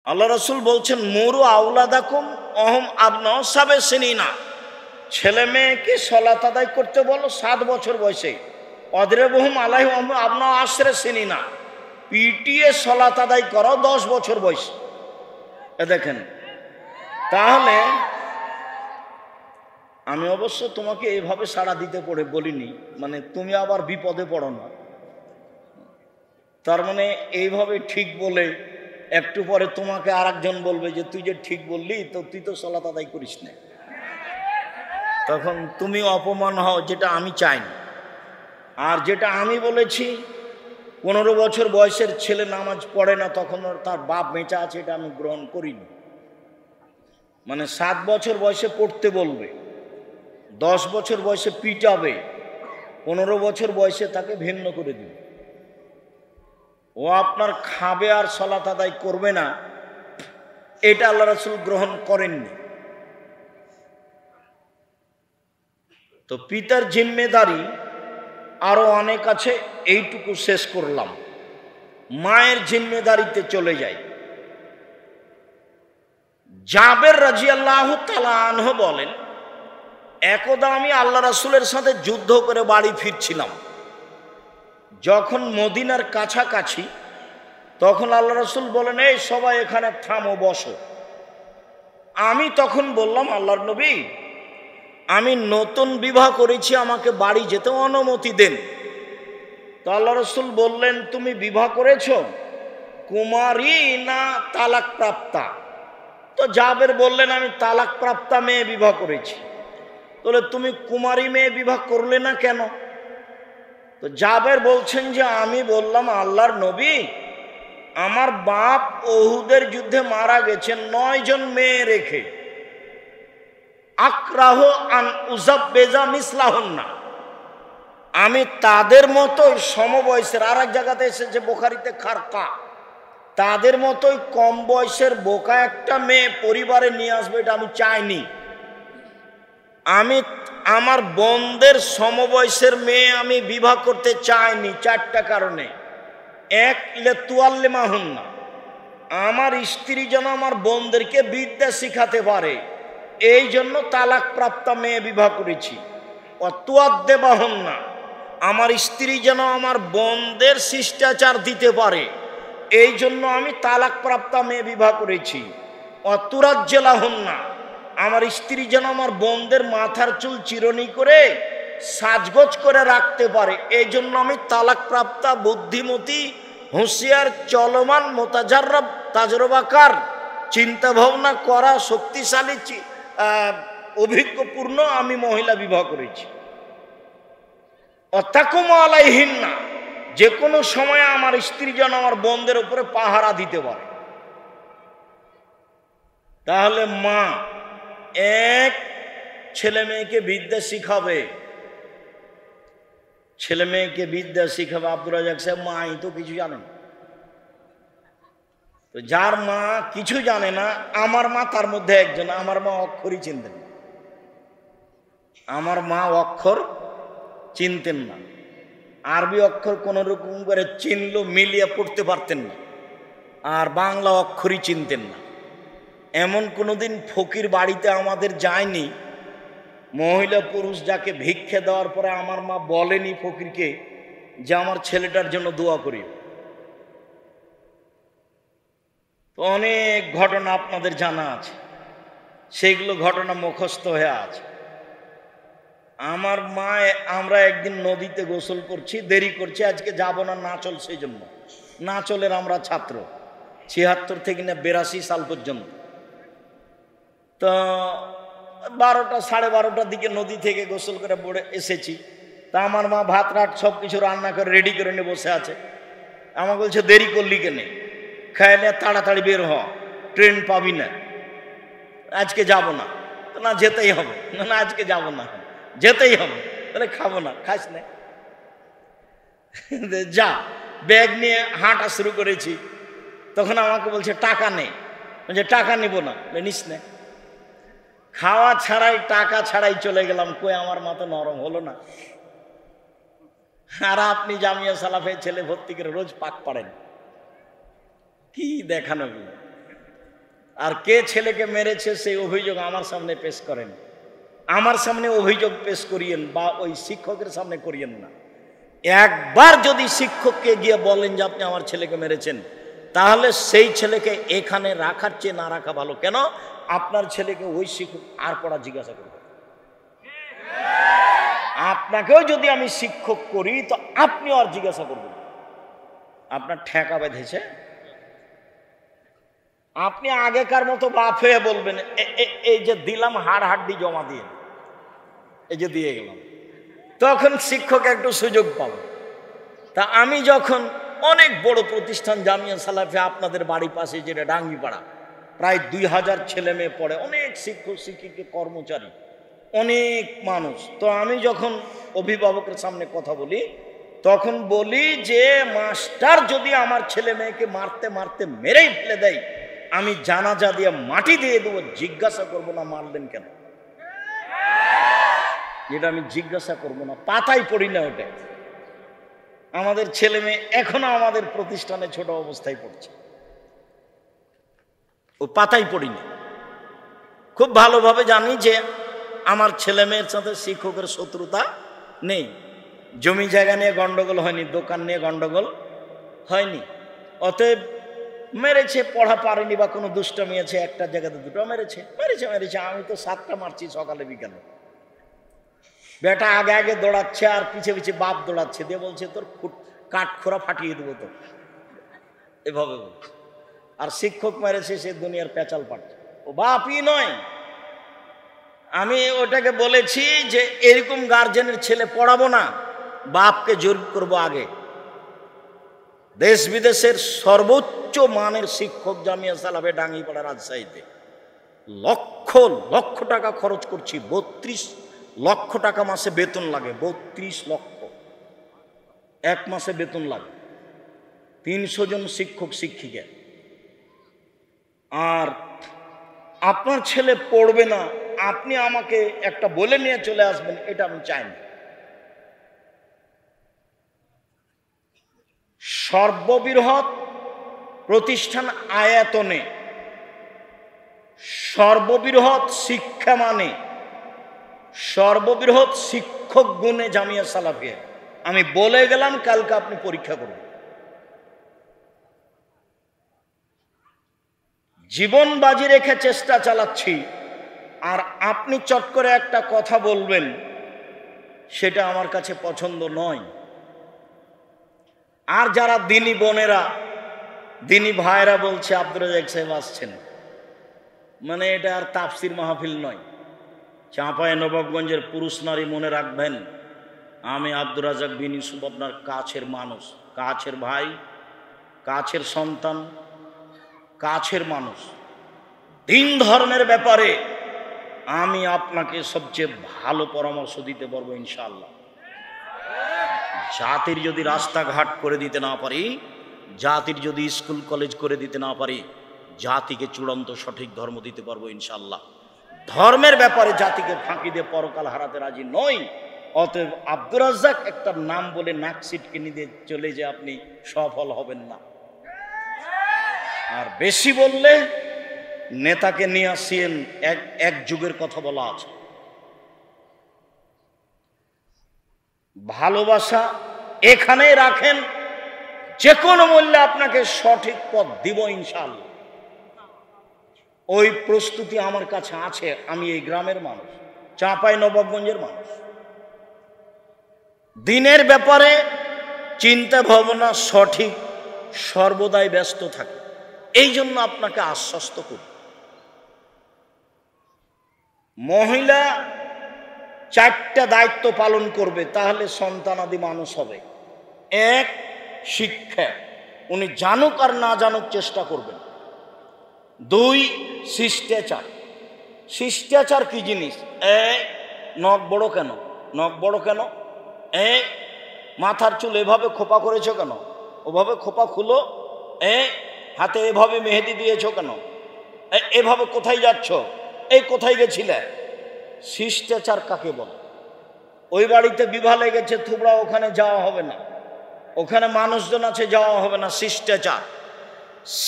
আল্লাহ রাসূল বলছেন মুরু আওলাদাকুম অহম আবনাউ সাবে সিনিনা, ছেলে মেয়েকে সালাত আদায় করতে বলো 7 বছর বয়সে। অদরিবুহুম আলাইহি আবনাউ আশরা সিনিনা, পিটিয়ে সালাত আদায় করো 10 বছর বয়সে। এ দেখেন, তাহলে আমি অবশ্য তোমাকে এইভাবে সাড়া দিতে পড়ে বলিনি, মানে তুমি আবার বিপদে পড়ো না। তার মানে এইভাবে ঠিক বলে একটু পরে তোমাকে আরেকজন বলবে যে তুই যে ঠিক বললি, তো তুই তো সালাত আদায় করিস না, তখন তুমি অপমান হও, যেটা আমি চাই না। আর যেটা আমি বলেছি 15 বছর বয়সের ছেলে নামাজ পড়ে না, তখন তার বাপ বেঁচে আছে, এটা আমি গ্রহণ করিনি। মানে 7 বছর বয়সে পড়তে বলবে, 10 বছর বয়সে পিটাবে, 15 বছর বয়সে তাকে ভিন্ন করে দিবে। ও আপনার খাবে আর সালাত আদায় করবে না, এটা আল্লাহ রাসূল গ্রহণ করেননি। তো পিতার জিম্মেদারি আরো অনেক আছে, এইটুকু শেষ করলাম। মায়ের জিম্মেদারিতে চলে যাই। জাবের রাদিয়াল্লাহু তাআলা আনহু বলেন, একদা আমি আল্লাহ রাসূলের সাথে যুদ্ধ করে বাড়ি ফিরছিলাম। যখন মদিনার কাছাকাছি, তখন আল্লাহ রাসূল বলেন, এই সবাই এখানে থামো, বসো। আমি তখন বললাম, আল্লাহর নবী, আমি নতুন বিবাহ করেছি, আমাকে বাড়ি যেতে অনুমতি দেন। তো আল্লাহ রাসূল বললেন, তুমি বিবাহ করেছো, কুমারী না তালাক প্রাপ্তা? তো জাবের বললেন, আমি তালাক প্রাপ্তা মেয়ে বিবাহ করেছি। তাহলে তুমি কুমারী মেয়ে বিবাহ করলে না কেন? তো জাবের বলছেন যে আমি বললাম, আল্লাহর নবী, আমার বাপ উহুদের যুদ্ধে মারা গেছেন 9 জন মেয়ে রেখে, আকরাহ আন উযাব্বিজা মিসলাহুন্না, আমি তাদের মতোই সমবয়সের, আর এক জায়গাতে এসেছে বুখারীতে খারকা, তাদের মতোই কম বয়সের বোকা একটা মেয়ে পরিবারে নিয়ে আসবে, এটা আমি চাইনি। আমি আমার বোনদের সমবয়সের মেয়ে আমি বিবাহ করতে চাইনি 4টা কারণে। এক, লেতুয়াল্লিমাহুন্না, আমার স্ত্রী যেন আমার বোনদেরকে বিদ্যা শিখাতে পারে, এই জন্য তালাক প্রাপ্ত মেয়ে বিবাহ করেছি। অতুয়াদ্দেবাহুন্না, আমার স্ত্রী যেন আমার বোনদের শিষ্টাচার দিতে পারে, এই জন্য আমি তালাক প্রাপ্ত মেয়ে বিবাহ করেছি। অতুরাজ্জেলাহুন্না, আমার স্ত্রী যেন আমার বোনদের মাথার চুল চিরনি করে সাজগোজ করে রাখতে পারে, এই জন্য আমি তালাক প্রাপ্তা, বুদ্ধিমতী, হুঁশিয়ার, চলমান, মোতাজাররব, তাজরবাকার, চিন্তা ভাবনা করা, শক্তিশালী, অভিজ্ঞপূর্ণ আমি মহিলা বিবাহ করেছি। অতাকুম আলাইহিন্না, যে কোনো সময় আমার স্ত্রী যেন আমার বোনদের উপরে পাহারা দিতে পারে। তাহলে মা এক, ছেলে মেয়েকে বিদ্যা শিখাবে, ছেলে মেয়েকে বিদ্যা শিখাবে। আব্দুর রাজ্জাক সাহেব মাই তো কিছু জানেন, তো যার মা কিছু জানে না, আমার মা তার মধ্যে একজন। আমার মা অক্ষরই চিনতেন না, আমার মা অক্ষর চিনতেন না, আরবি অক্ষর কোন রকম করে চিনলেও মিলিয়ে পড়তে পারতেন না, আর বাংলা অক্ষরই চিনতেন না। এমন কোনোদিন ফকির বাড়িতে আমাদের যায়নি, মহিলা পুরুষ যাকে ভিক্ষে দেওয়ার পরে আমার মা বলেনি ফকিরকে যে আমার ছেলেটার জন্য দোয়া করি। তো অনেক ঘটনা আপনাদের জানা আছে, সেগুলো ঘটনা মুখস্থ হয়ে আছে। আমার মা, আমরা একদিন নদীতে গোসল করছি, দেরি করছি, আজকে যাব না নাচল, সেই জন্য নাচলের আমরা ছাত্র 76 থেকে না 82 সাল পর্যন্ত। তো 12টা সাড়ে 12টার দিকে নদী থেকে গোসল করে পড়ে এসেছি। তা আমার মা ভাত রাত সব কিছু রান্না করে রেডি করে নিয়ে বসে আছে। আমাকে বলছে, দেরি করলি কেনে, খায় না, তাড়াতাড়ি বের হ, ট্রেন পাবি না, আজকে যাব না। তো না, যেতেই হবে। না, আজকে যাব না, যেতেই হবে। তাহলে খাবো না, খাস না, যা। ব্যাগ নিয়ে হাঁটা শুরু করেছি, তখন আমাকে বলছে টাকা নেই। বলছে টাকা নিব না, নিস না। খাওয়া ছাড়াই, টাকা ছাড়াই চলে গেলাম। কই, আমার মা তো নরম হলো না। আর আপনি জামিয়া সালাফে ছেলে ভর্তি করে রোজ পাক পাড়েন, কি দেখানো। আর কে ছেলেকে মেরেছে সেই অভিযোগ আমার সামনে পেশ করেন, আমার সামনে অভিযোগ পেশ করিয়েন বা ওই শিক্ষকের সামনে করিয়েন না। একবার যদি শিক্ষককে গিয়ে বলেন যে আপনি আমার ছেলেকে মেরেছেন, তাহলে সেই ছেলেকে এখানে রাখার চেয়ে না রাখা ভালো। কেন? আপনার ছেলেকে ওই শিক্ষক আর পড়া জিজ্ঞাসা করবে। আপনাকেও যদি আমি শিক্ষক করি তো আপনিও আর জিজ্ঞাসা করবেন আপনার ঠেকা বেঁধেছে। আপনি আগেকার মতো বাপ হয়ে বলবেন এই যে দিলাম হাড় হাড্ডি জমা দিয়ে, এই যে দিয়ে গেলাম, তখন শিক্ষক একটু সুযোগ পাবে। তা আমি যখন অনেক বড় প্রতিষ্ঠান জামিয়া সালাফিয়া আপনাদের বাড়ির পাশে যেটা ডাঙ্গিপাড়া, প্রায় 2000 ছেলে মেয়ে পড়ে, অনেক শিক্ষক শিক্ষিকা কর্মচারী, অনেক মানুষ। তো আমি যখন অভিভাবকের সামনে কথা বলি তখন বলি যে মাস্টার যদি আমার ছেলে মেয়েকে মারতে মারতে মেরেই ফেলে দেয়, আমি জানাজা দিয়ে মাটি দিয়ে দেবো, জিজ্ঞাসা করবো না মারলেন কেন। যেটা আমি জিজ্ঞাসা করবো না, পাতাই পড়ি না ওটা। আমাদের ছেলে মেয়ে এখনো আমাদের প্রতিষ্ঠানে ছোট অবস্থায় পড়ছে, ও পাতাই পড়ি না। খুব ভালোভাবে জানি যে আমার ছেলে মেয়ের সাথে শিক্ষকের শত্রুতা নেই, জমি জায়গা নিয়ে গন্ডগোল হয়নি, দোকান নিয়ে গন্ডগোল হয়নি। অতএব মেরেছে, পড়া পারেনি বা কোনো দুষ্টমি আছে, একটা জায়গাতে দুটো মেরেছে মেরেছে মেরেছে। আমি তো 7টা মারছি সকালে বিকালে। বেটা আগে আগে দৌড়াচ্ছে আর পিছে পিছে বাপ দৌড়াচ্ছে, দিয়ে বলছে তোর কাঠখোরা ফাটিয়ে দেবো তো, এভাবে বলছে। আর শিক্ষক মেরেছে সে দুনিয়ার পেঁচাল পাচ্ছে, ও বাপই নয়। আমি ওটাকে বলেছি যে এরকম গার্জেনের ছেলে পড়াবো না, বাপকে জোর করবো আগে। দেশ বিদেশের সর্বোচ্চ মানের শিক্ষক জামিয়া সালাফিয়া ডাঙ্গিপাড়া রাজশাহীতে লক্ষ লক্ষ টাকা খরচ করছি। 32 লক্ষ টাকা মাসে বেতন লাগে, 32 লক্ষ এক মাসে বেতন লাগে। 300 জন শিক্ষক শিক্ষিকা। আর আপনার ছেলে পড়বে না, আপনি আমাকে একটা বলে নিয়ে চলে আসবেন, এটা আমি চাই না। সর্ববৃহৎ প্রতিষ্ঠান আয়তনে, সর্ববৃহৎ শিক্ষা মানে, সর্ববৃহৎ শিক্ষক গুণে জামিয়া সালাফিয়া। আমি বলে গেলাম, কালকে আপনি পরীক্ষা করবেন। জীবন বাজি রেখে চেষ্টা চালাচ্ছি, আর আপনি চট করে একটা কথা বলবেন, সেটা আমার কাছে পছন্দ নয়। আর যারা দিনী বোনেরা, দিনী ভাইরা বলছে আব্দুর রাজ্জাক সাহেব আসছেন, মানে এটা আর তাফসির মাহফিল নয়। চাঁপাইনবাবগঞ্জের পুরুষ নারী মনে রাখবেন, আমি আব্দুর রাজ্জাক বিন ইউসুফ আপনার কাছের মানুষ, কাছের ভাই, কাছের সন্তান, কাছের মানুষ। দিন ধর্মের ব্যাপারে আমি আপনাকে সবচেয়ে ভালো পরামর্শ দিতে পারবো ইনশাআল্লাহ। জাতির যদি রাস্তাঘাট করে দিতে না পারি, জাতির যদি স্কুল কলেজ করে দিতে না পারি, জাতিকে চূড়ান্ত সঠিক ধর্ম দিতে পারবো ইনশাআল্লাহ। ধর্মের ব্যাপারে জাতিকে ফাঁকি দিয়ে পরকাল হারাতে রাজি নই। অতএব আব্দুর রাজ্জাক একটা নাম বলে নাক সিটকে নিয়ে চলে যে আপনি সফল হবেন না। আর বেশি বললে নেতাকে নিয়ে আসেন, এক যুগের কথা বলা আছে। ভালোবাসা এখানেই রাখেন, যে কোনো মূল্যে আপনাকে সঠিক পথ দিব ইনশাআল্লাহ। ওই প্রস্তুতি আমার কাছে আছে। আমি এই গ্রামের মানুষ, চাঁপাইনবাবগঞ্জের মানুষ। দিনের ব্যাপারে চিন্তা ভাবনা সঠিক, সর্বদাই ব্যস্ত থাকে। এই জন্য আপনাকে আশ্বস্ত করি, মহিলা 4টা দায়িত্ব পালন করবে, তাহলে সন্তানাদি মানুষ হবে। 1, শিক্ষা, উনি জানুক আর না জানুক চেষ্টা করবেন। 2, শিষ্টাচার। শিষ্টাচার কি জিনিস? নখ বড় কেন? নখ বড় কেন? মাথার চুল এভাবে খোপা করেছো কেন? ওভাবে খোপা খুলো। হাতে এভাবে মেহেদি দিয়েছো কেন? এভাবে কোথায় যাচ্ছ? এই কোথায় গেছিলে? শিষ্টাচার কাকে বলে? ওই বাড়িতে বিবাহ লেগেছে, থুবড়া ওখানে যাওয়া হবে না, ওখানে মানুষজন আছে যাওয়া হবে না। শিষ্টাচার।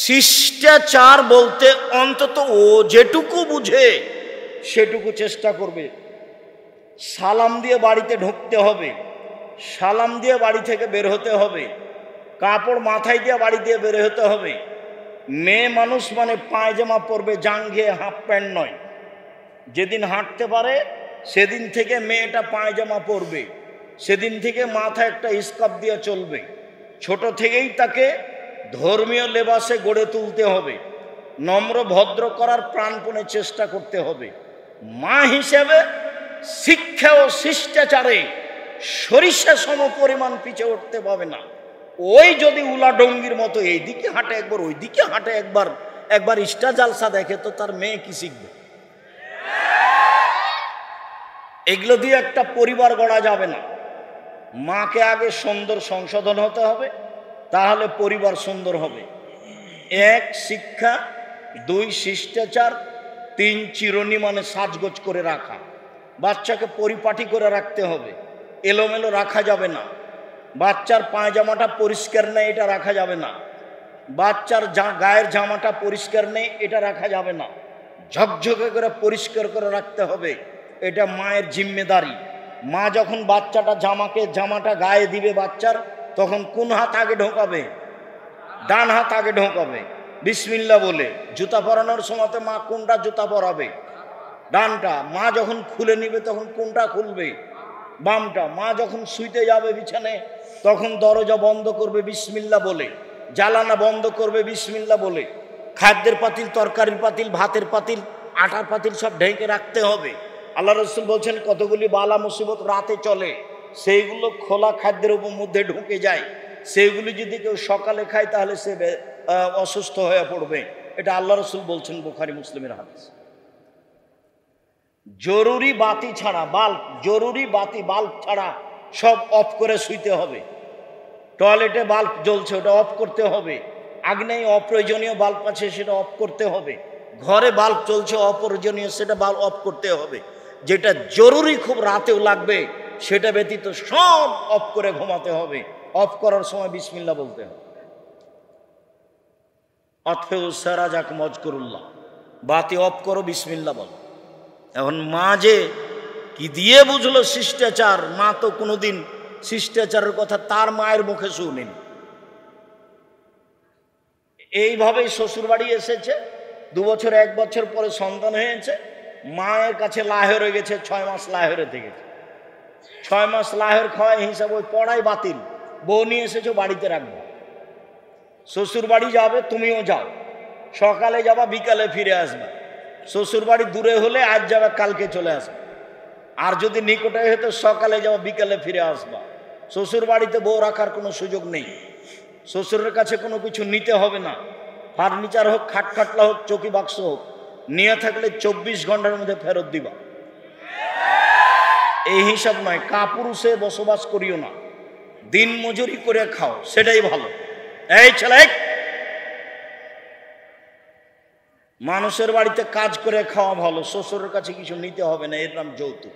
শিষ্টাচার বলতে অন্তত ও যেটুকু বুঝে সেটুকু চেষ্টা করবে। সালাম দিয়ে বাড়িতে ঢুকতে হবে, সালাম দিয়ে বাড়ি থেকে বের হতে হবে, কাপড় মাথায় দিয়ে বাড়ি দিয়ে বের হতে হবে। মেয়ে মানুষ মানে পায়জামা পরবে, জাঙ্ঘিয়ে হাফ প্যান্ট নয়। যেদিন হাঁটতে পারে সেদিন থেকে মেয়েটা পায়জামা পরবে, সেদিন থেকে মাথায় একটা স্কার্ফ দিয়ে চলবে। ছোট থেকেই তাকে ধর্মীয় লেবাসে গড়ে তুলতে হবে, নম্র ভদ্র করার প্রাণপণে চেষ্টা করতে হবে। মা হিসেবে শিক্ষা ও শিষ্টাচারে সরিষা সম পরিমাণ পিছে উঠতে পাবে না। ওই যদি উলাডঙ্গির মতো এইদিকে হাঁটে একবার, ওইদিকে হাঁটে একবার, একবার ইস্টা জালসা দেখে, তো তার মেয়ে কি শিখবে? এগুলো দিয়ে একটা পরিবার গড়া যাবে না। মাকে আগে সুন্দর সংশোধন হতে হবে, তাহলে পরিবার সুন্দর হবে। 1 শিক্ষা, 2 শিষ্টাচার, 3 চিরুনি মানে সাজগোজ করে রাখা। বাচ্চাকে পরিপাটি করে রাখতে হবে, এলোমেলো রাখা যাবে না। বাচ্চার পায়জামাটা পরিষ্কার নেই, এটা রাখা যাবে না। বাচ্চার গায়ের জামাটা পরিষ্কার নেই, এটা রাখা যাবে না। ঝকঝকে করে পরিষ্কার করে রাখতে হবে, এটা মায়ের জিম্মেদারি। মা যখন জামাটা গায়ে দিবে বাচ্চার, তখন কোন হাত আগে ঢোকাবে? ডান হাত আগে ঢোকাবে বিসমিল্লাহ বলে। জুতা পরানোর সময় মা কোনটা জুতা পরাবে? ডানটা। মা যখন খুলে নিবে তখন কোনটা খুলবে? বামটা। মা যখন শুইতে যাবে বিছানে তখন দরজা বন্ধ করবে বিসমিল্লাহ বলে, জ্বালানা বন্ধ করবে বিসমিল্লাহ বলে। খাদ্যের পাতিল, তরকারির পাতিল, ভাতের পাতিল, আটার পাতিল সব ঢেকে রাখতে হবে। আল্লাহ রসুল বলছেন কতগুলি বালা মুসিবত রাতে চলে, সেইগুলো খোলা খাদ্যের উপর মধ্যে ঢুকে যায়। সেইগুলি যদি কেউ সকালে খায় তাহলে সে অসুস্থ হয়ে পড়বে। এটা আল্লাহ রসুল বলছেন, বুখারী মুসলিমের হাদিস। জরুরি বাতি ছাড়া, জরুরি বাল্ব ছাড়া সব অফ করে শুইতে হবে। টয়লেটে বাল্ব জ্বলছে, ওটা অফ করতে হবে। আগ্নেয় অপ্রয়োজনীয় বাল্ব আছে, সেটা অফ করতে হবে। ঘরে বাল্ব চলছে অপ্রয়োজনীয়, সেটা বাল্ব অফ করতে হবে। যেটা জরুরি খুব রাতেও লাগবে সেটা ব্যতীত সব অফ করে ঘুমাতে হবে। অফ করার সময় বিসমিল্লাহ বলতে হবে। অতফেউ সারাজাক মজকুরুল্লাহ, বাতি অফ করো, বিসমিল্লাহ বলো। এখন মা যে কি দিয়ে বুঝলো শিষ্টাচার? মা তো কোনোদিন শিষ্টাচারের কথা তার মায়ের মুখে শুনিনি। এইভাবেই শ্বশুর বাড়ি এসেছে, 2 বছর 1 বছর পরে সন্তান হয়েছে, মায়ের কাছে লাহের হয়ে গেছে, 6 মাস লাহেরে থেকেছে। 6 মাস লাহের খাওয়াই হিসাবে ওই পড়াই বাতিল। বউ নিয়ে এসেছো, বাড়িতে রাখবো। শ্বশুর বাড়ি যাবে, তুমিও যাও, সকালে যাবা, বিকালে ফিরে আসবা। শ্বশুর বাড়ি দূরে হলে আজ যাবে, কালকে চলে আসবে। আর যদি নিকটে হতো সকালে যাওয়া, বিকালে ফিরে আসবা। শ্বশুর বাড়িতে বউ রাখার কোনো সুযোগ নেই। শ্বশুরের কাছে কোনো কিছু নিতে হবে না। ফার্নিচার হোক, খাটখাটলা হোক, চৌকি বাক্স হোক, নিয়ে থাকলে 24 ঘন্টার মধ্যে ফেরত দিবা। এই হিসাব নয়। কাপুরুষে বসবাস করিও না, দিন মজুরি করে খাও, সেটাই ভালো। এই ছেলে, মানুষের বাড়িতে কাজ করে খাওয়া ভালো, শ্বশুরের কাছে কিছু নিতে হবে না, এর নাম যৌতুক।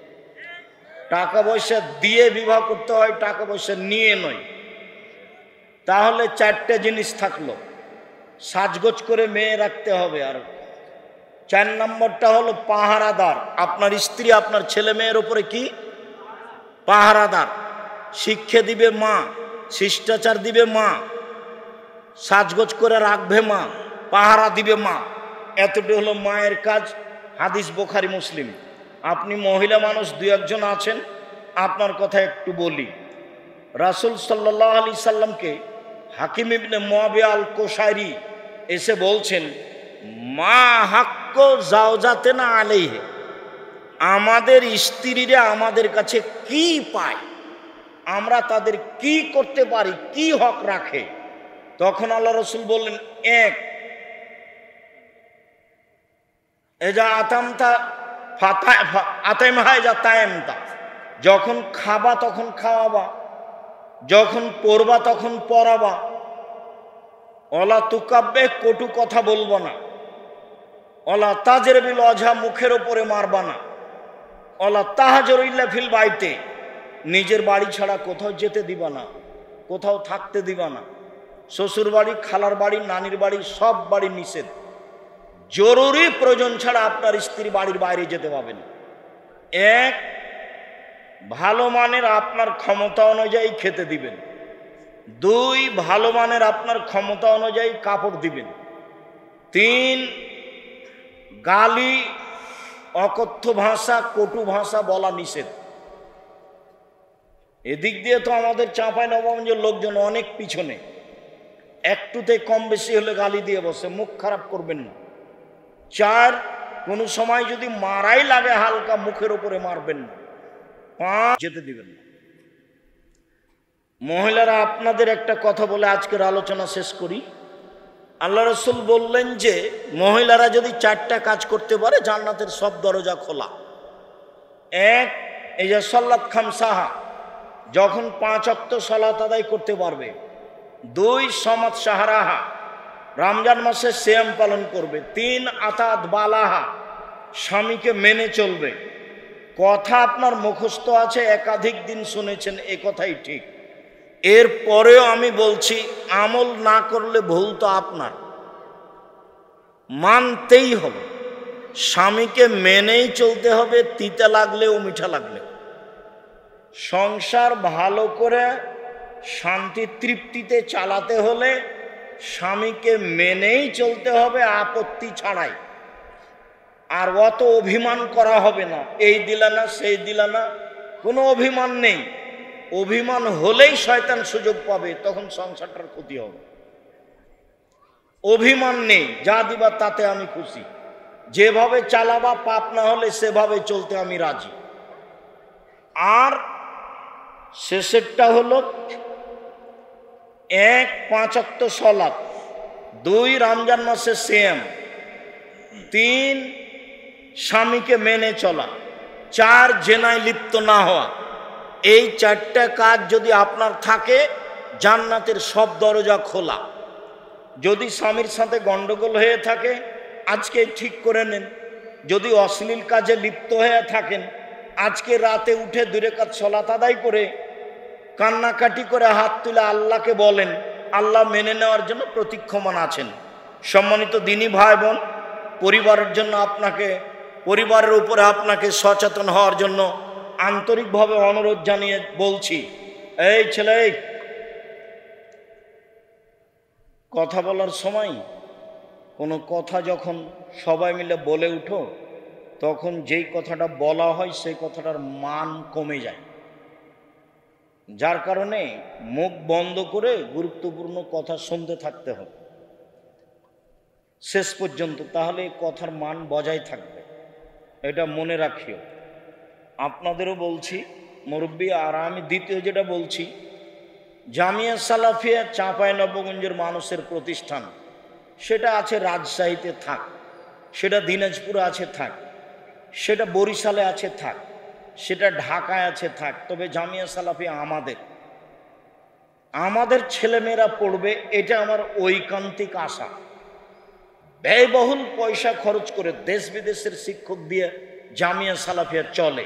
টাকা পয়সা দিয়ে বিবাহ করতে হয়, টাকা পয়সা নিয়ে নয়। তাহলে 4টে জিনিস থাকলো। সাজগোজ করে মেয়ে রাখতে হবে। আর 4 নম্বরটা হলো পাহারাদার। আপনার স্ত্রী আপনার ছেলে মেয়ের উপরে কি পাহারাদার। শিক্ষা দিবে মা, শিষ্টাচার দিবে মা, সাজগোজ করে রাখবে মা, পাহারা দিবে মা। এতটি হলো মায়ের কাজ। হাদিস বুখারী মুসলিম। আপনি মহিলা মানুষ 2-1 জন আছেন, আপনার কথা একটু বলি। রাসূল সাল্লাল্লাহু আলাইহি সাল্লামকে হাকিম ইবনে মুয়াবিয়া আল কোশাইরি এসে বলছেন, মা হাক্ক জাওজাতেনা আলাইহি, আমাদের স্ত্রীরা আমাদের কাছে কি পায়, আমরা তাদের কি করতে পারি, কি হক রাখে। তখন আল্লাহ রসুল বললেন, 1, এজা আতামতা আতাইমহা এজা তাইমতা, যখন খাবা তখন খাওয়াবা, যখন পড়বা তখন পড়াবা। অলা তুকাব্বে, কটু কথা বলবো না। অলা তাজরিবিল ওয়াজহা, মুখের ওপরে মারবা না। অলা তাহাজুর ইল্লা ফিল বাইতে, নিজের বাড়ি ছাড়া কোথাও যেতে দিবা না, কোথাও থাকতে দিবা না। শ্বশুর বাড়ি, খালার বাড়ি, নানির বাড়ি, সব বাড়ি নিষেধ। জরুরি প্রয়োজন ছাড়া আপনার স্ত্রী বাড়ির বাইরে যেতে পারবেন। এক, ভালো মানের আপনার ক্ষমতা অনুযায়ী খেতে দিবেন। দুই, ভালো মানের আপনার ক্ষমতা অনুযায়ী কাপড় দিবেন। তিন, গালি, অকথ্য ভাষা, কটু ভাষা বলা নিষেধ। এদিক দিয়ে তো আমাদের চাঁপাইনবাবগঞ্জের লোকজন অনেক পিছনে, একটুতে কম বেশি হলে গালি দিয়ে বসে, মুখ খারাপ করবেন না। চার, কোনো সময় যদি মারাই লাগে হালকা, মুখের উপরে মারবেন না। পাঁচ, যেতে দিবেন না। মহিলারা, আপনাদের একটা কথা বলে আজকের আলোচনা শেষ করি। আল্লাহ রসুল বললেন যে মহিলারা যদি চারটা কাজ করতে পারে জান্নাতের সব দরজা খোলা। এক, এই যে সল্লাত খামসাহা, যখন 5 ওয়াক্ত সালাত আদায় করতে পারবে। দুই, সমাত সাহারাহা, রমজান মাসে সিয়াম পালন করবে। তিন, আতাত বালাহা, স্বামীকে মেনে চলবে। কথা আপনার মুখস্থ আছে, একাধিক দিন শুনেছেন, এ কথাই ঠিক। এরপরেও আমি বলছি, আমল না করলে ভুল তো আপনার, মানতেই হবে। স্বামীকে মেনেই চলতে হবে, তিতা লাগলেও মিঠা লাগলে। সংসার ভালো করে শান্তি তৃপ্তিতে চালাতে হলে স্বামীকে মেনেই চলতে হবে, আপত্তি ছাড়াই। আর অত অভিমান করা হবে না, এই দিলা না সেই দিলা না, কোনো অভিমান নেই। অভিমান হলেই শয়তান সুযোগ পাবে, তখন সংসারটার ক্ষতি হবে। অভিমান নেই, যা দিবা তাতে আমি খুশি, যেভাবে চালাবা পাপ না হলে সেভাবে চলতে আমি রাজি। আর শেষেরটা হলো, এক, 5 ওয়াক্ত সালাত। দুই, রমজান মাসে সিয়াম। তিন, স্বামীকে মেনে চলা। চার, জেনায় লিপ্ত না হওয়া। এই চারটা কাজ যদি আপনার থাকে, জান্নাতের সব দরজা খোলা। যদি স্বামীর সাথে গন্ডগোল হয়ে থাকে, আজকে ঠিক করে নেন। যদি অশ্লীল কাজে লিপ্ত হয়ে থাকেন, আজকে রাতে উঠে 2 রাকাত সালাত আদায় করে কান্নাকাটি করে হাত তুলে আল্লাহকে বলেন, আল্লাহ মেনে নেওয়ার জন্য প্রতীক্ষমান আছেন। সম্মানিত দিনী ভাই বোন, পরিবারের জন্য আপনাকে, পরিবারের উপরে আপনাকে সচেতন হওয়ার জন্য আন্তরিকভাবে অনুরোধ জানিয়ে বলছি, এই ছেলে, কথা বলার সময় কোনো কথা যখন সবাই মিলে বলে উঠো, তখন যেই কথাটা বলা হয় সেই কথাটার মান কমে যায়। যার কারণে মুখ বন্ধ করে গুরুত্বপূর্ণ কথা শুনতে থাকতে হবে শেষ পর্যন্ত, তাহলে কথার মান বজায় থাকবে। এটা মনে রাখিও। আপনাদেরও বলছি মুরব্বী, আর আমি দ্বিতীয় যেটা বলছি, জামিয়া সালাফিয়া চাঁপাইনবাবগঞ্জের মানুষের প্রতিষ্ঠান, সেটা আছে রাজশাহীতে থাক, সেটা দিনাজপুরে আছে থাক, সেটা বরিশালে আছে থাক, সেটা ঢাকায় আছে থাক, তবে জামিয়া সালাফিয়া আমাদের ছেলেমেয়েরা পড়বে, এটা আমার ঐকান্তিক আশা। ব্যয়বহুল পয়সা খরচ করে দেশ বিদেশের শিক্ষক দিয়ে জামিয়া সালাফিয়া চলে।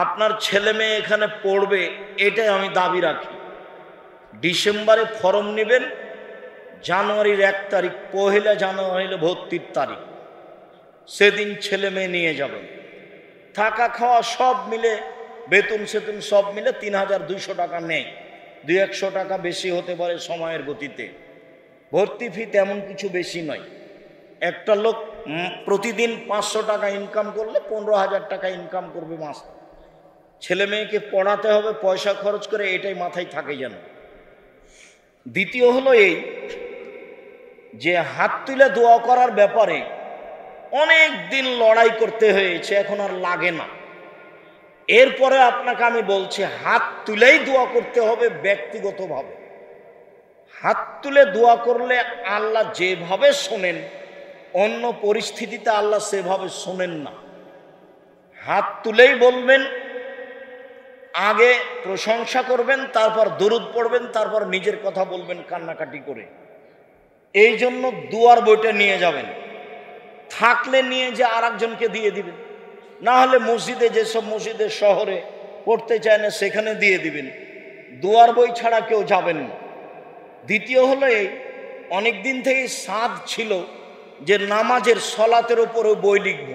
আপনার ছেলে মেয়ে এখানে পড়বে, এটাই আমি দাবি রাখি। ডিসেম্বরে ফর্ম নেবেন, জানুয়ারির 1 তারিখ, 1 জানুয়ারি হলো ভর্তির তারিখ, সেদিন ছেলে মেয়ে নিয়ে যাবেন। থাকা খাওয়া সব মিলে, বেতন সেতন সব মিলে 3200 টাকা নেয়। 200-100 টাকা বেশি হতে পারে সময়ের গতিতে। ভর্তি ফি তেমন কিছু বেশি নয়। একটা লোক প্রতিদিন 500 টাকা ইনকাম করলে 15,000 টাকা ইনকাম করবে মাস। ছেলে মেয়েকে পড়াতে হবে, পয়সা খরচ করে, এটাই মাথায় থাকে যেন। দ্বিতীয় হলো এই যে হাত তুলে দোয়া করার ব্যাপারে অনেক দিন লড়াই করতে হয়েছে, এখন আর লাগে না। এরপরে আপনাকে আমি বলছি, হাত তুলেই দোয়া করতে হবে ব্যক্তিগতভাবে। হাত তুলে দোয়া করলে আল্লাহ যেভাবে শোনেন, অন্য পরিস্থিতিতে আল্লাহ সেভাবে শোনেন না। হাত তুলেই বলবেন, আগে প্রশংসা করবেন, তারপর দরুদ পড়বেন, তারপর নিজের কথা বলবেন কান্নাকাটি করে। এই জন্য দুয়ার বইটা নিয়ে যাবেন, থাকলে নিয়ে যে আরেকজনকে দিয়ে দিবেন, না হলে মসজিদে, যেসব মসজিদের শহরে পড়তে চায় না সেখানে দিয়ে দিবেন। দুয়ার বই ছাড়া কেউ যাবেন না। দ্বিতীয় হলো এই, অনেক দিন থেকে সাধ ছিল যে নামাজের সলাতের ওপরে বই লিখব।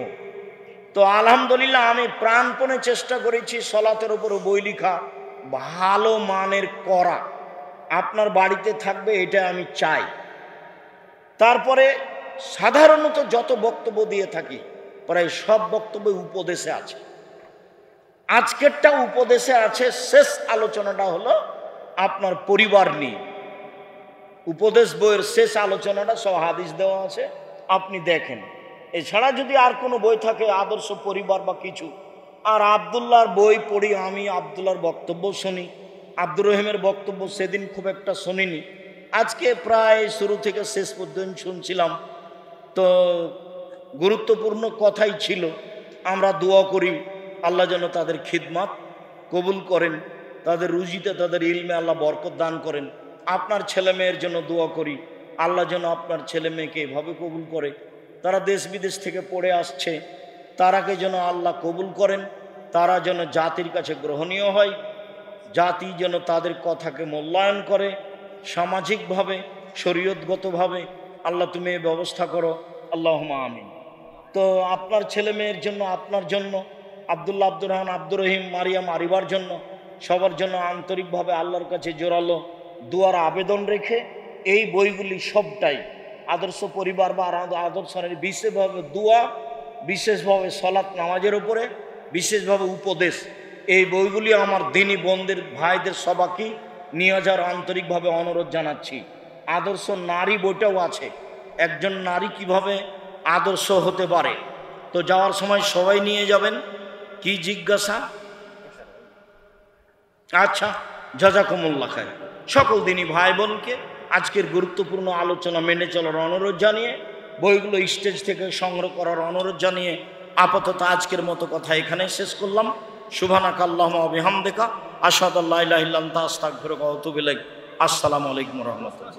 তো আলহামদুলিল্লাহ আমি প্রাণপণে চেষ্টা করেছি সলাতের ওপরে বই লেখা, ভালো মানের করা, আপনার বাড়িতে থাকবে এটা আমি চাই। তারপরে সাধারণত যত বক্তব্য দিয়ে থাকি প্রায় সব বক্তব্য উপদেশে আছে। আজকেরটা উপদেশে আছে। শেষ আলোচনাটা হলো আপনার পরিবার নিয়ে। উপদেশ বইয়ের শেষ আলোচনাটা সব হাদিস দেওয়া আছে, আপনি দেখেন। এছাড়া যদি আর কোনো বই থাকে আদর্শ পরিবার বা কিছু, আর আবদুল্লাহর বই পড়ি আমি, আবদুল্লাহর বক্তব্য শুনি। আব্দুর রহিমের বক্তব্য সেদিন খুব একটা শুনিনি, আজকে প্রায় শুরু থেকে শেষ পর্যন্ত শুনছিলাম। তো গুরুত্বপূর্ণ কথাই ছিল। আমরা দোয়া করি আল্লাহ যেন তাদের খিদমত কবুল করেন, তাদের রুজিতে তাদের ইলমে আল্লাহ বরকত দান করেন। আপনার ছেলে মেয়ের জন্য দোয়া করি আল্লাহ যেন আপনার ছেলে মেয়েকে এভাবে কবুল করে, তারা দেশ বিদেশ থেকে পড়ে আসছে, তারাকে যেন আল্লাহ কবুল করেন, তারা যেন জাতির কাছে গ্রহণীয় হয়, জাতি যেন তাদের কথাকে মূল্যায়ন করে, সামাজিকভাবে শরীয়তগতভাবে। আল্লাহ তুমি এই ব্যবস্থা করো, আল্লাহুম্মা আমিন। তো আপনার ছেলে মেয়ের জন্য, আপনার জন্য, আবদুল্লাহ, আব্দুর রহমান, আব্দুর রহিম, মারিয়াম, আরিবার জন্য, সবার জন্য আন্তরিকভাবে আল্লাহর কাছে জোরালো দুয়ার আবেদন রেখে এই বইগুলি সবটাই আদর্শ পরিবার বা আদর্শের বিশেষভাবে দোয়া, বিশেষভাবে সলাৎ নামাজের উপরে, বিশেষভাবে উপদেশ, এই বইগুলি আমার দিনী বোনদের ভাইদের সবাইকে নিয়ে যাওয়ার আন্তরিকভাবে অনুরোধ জানাচ্ছি। আদর্শ নারী বইটাও আছে, একজন নারী কিভাবে আদর্শ হতে পারে। তো যাওয়ার সময় সবাই নিয়ে যাবেন। কি জিজ্ঞাসা? আচ্ছা, জাযাকুমুল্লাহ খায়র। সকল দিনই ভাই বোনকে আজকের গুরুত্বপূর্ণ আলোচনা মেনে চলার অনুরোধ জানিয়ে, বইগুলো স্টেজ থেকে সংগ্রহ করার অনুরোধ জানিয়ে আপাতত আজকের মতো কথা এখানে শেষ করলাম। সুবহানাকা আল্লাহুম্মা ওয়া বিহামদিকা আশহাদু আল্লা ইলাহা ইল্লা আনতা আস্তাগফিরুকা ওয়া আতুবু ইলাইক। আসসালামু আলাইকুম ওয়া রাহমাতুল্লাহ।